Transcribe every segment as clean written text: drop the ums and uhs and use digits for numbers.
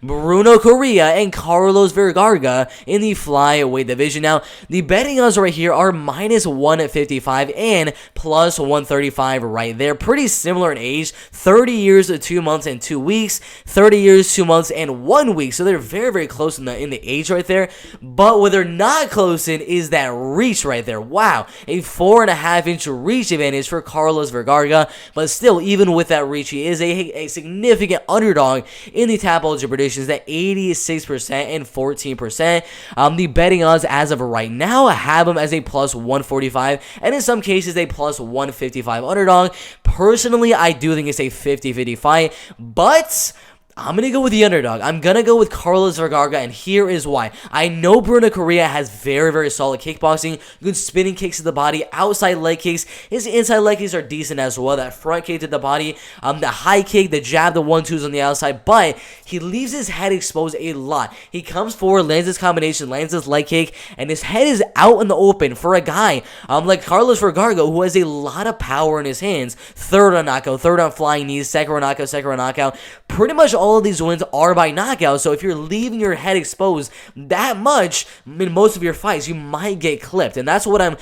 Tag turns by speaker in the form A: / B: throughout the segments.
A: Bruno Correa and Carlos Vergara in the flyweight division. Now, the betting odds right here are minus 155 and plus 135 right there. Pretty similar in age, 30 years, 2 months, and 2 weeks, 30 years, 2 months, and 1 week. So they're very, very close in the age right there. But what they're not close in is that reach right there. Wow, a 4.5-inch reach advantage for Carlos Vergara. But still, even with that reach, he is a significant underdog in the Tapology predictions at 86% and 14%. The betting odds as of right now have him as a plus 145 and in some cases a plus 155 underdog. Personally, I do think it's a 50-50 fight, but I'm going to go with the underdog. I'm going to go with Carlos Vergara, and here is why. I know Bruno Correa has very, very solid kickboxing, good spinning kicks to the body, outside leg kicks. His inside leg kicks are decent as well. That front kick to the body, the high kick, the jab, the 1-2s on the outside, but he leaves his head exposed a lot. He comes forward, lands his combination, lands his leg kick, and his head is out in the open for a guy like Carlos Vergara, who has a lot of power in his hands. Third on knockout, third on flying knees, second on knockout, second on knockout. Pretty much all of these wins are by knockout, so if you're leaving your head exposed that much in most of your fights, you might get clipped, and that's what I'm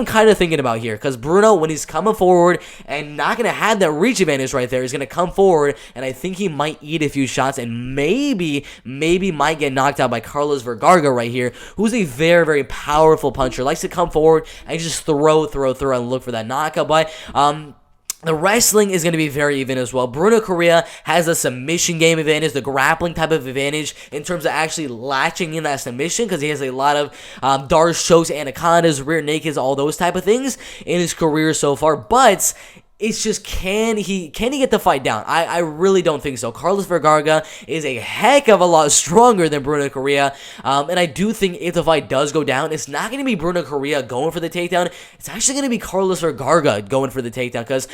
A: kind of thinking about here. Because Bruno, when he's coming forward and not gonna have that reach advantage right there, he's gonna come forward, and I think he might eat a few shots and maybe might get knocked out by Carlos Vergara right here, who's a very, very powerful puncher, likes to come forward and just throw and look for that knockout. But the wrestling is going to be very even as well. Bruno Correa has a submission game advantage, the grappling type of advantage in terms of actually latching in that submission, because he has a lot of darts, chokes, anacondas, rear nakeds, all those type of things in his career so far. But it's just, can he get the fight down? I really don't think so. Carlos Vergara is a heck of a lot stronger than Bruno Correa, and I do think if the fight does go down, it's not going to be Bruno Correa going for the takedown. It's actually going to be Carlos Vergara going for the takedown, because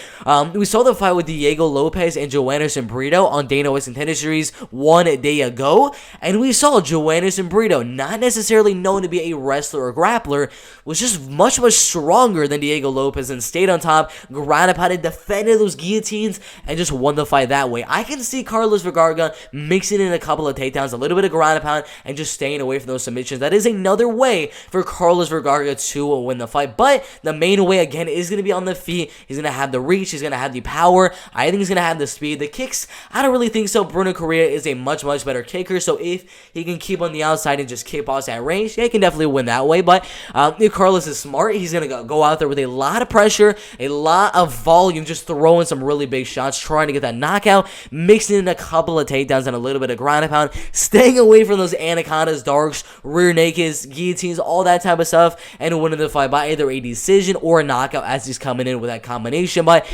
A: we saw the fight with Diego Lopez and Joanderson Brito on Dana White's Contender Series 1 day ago, and we saw Joanderson Brito, not necessarily known to be a wrestler or grappler, was just much, much stronger than Diego Lopez and stayed on top, ground and pounded, defended those guillotines, and just won the fight that way. I can see Carlos Vergara mixing in a couple of takedowns, a little bit of ground and pound, and just staying away from those submissions. That is another way for Carlos Vergara to win the fight. But the main way, again, is going to be on the feet. He's going to have the reach. He's going to have the power. I think he's going to have the speed. The kicks, I don't really think so. Bruno Correa is a much, much better kicker. So if he can keep on the outside and just kickbox at range, he can definitely win that way. But if Carlos is smart, he's going to go out there with a lot of pressure, a lot of volume, just throwing some really big shots, trying to get that knockout, mixing in a couple of takedowns and a little bit of ground and pound, staying away from those anacondas, darks, rear nakeds, guillotines, all that type of stuff, and winning the fight by either a decision or a knockout as he's coming in with that combination. But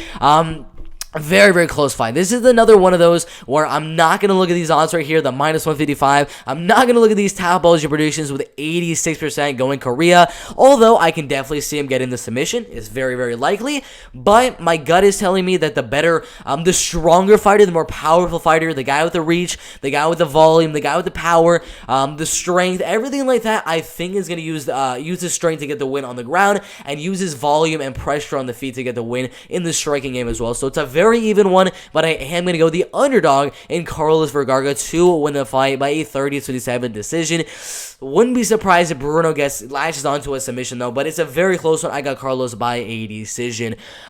A: a very, very close fight. This is another one of those where I'm not going to look at these odds right here, the minus 155. I'm not going to look at these Tapology predictions with 86% going Correa, although I can definitely see him getting the submission. It's very, very likely, but my gut is telling me that the better, the stronger fighter, the more powerful fighter, the guy with the reach, the guy with the volume, the guy with the power, the strength, everything like that, I think is going to use his strength to get the win on the ground and use his volume and pressure on the feet to get the win in the striking game as well. So it's a very even one, but I am going to go the underdog in Carlos Vergara to win the fight by a 30-27 decision. Wouldn't be surprised if Bruno latches onto a submission though, but it's a very close one. I got Carlos by a decision.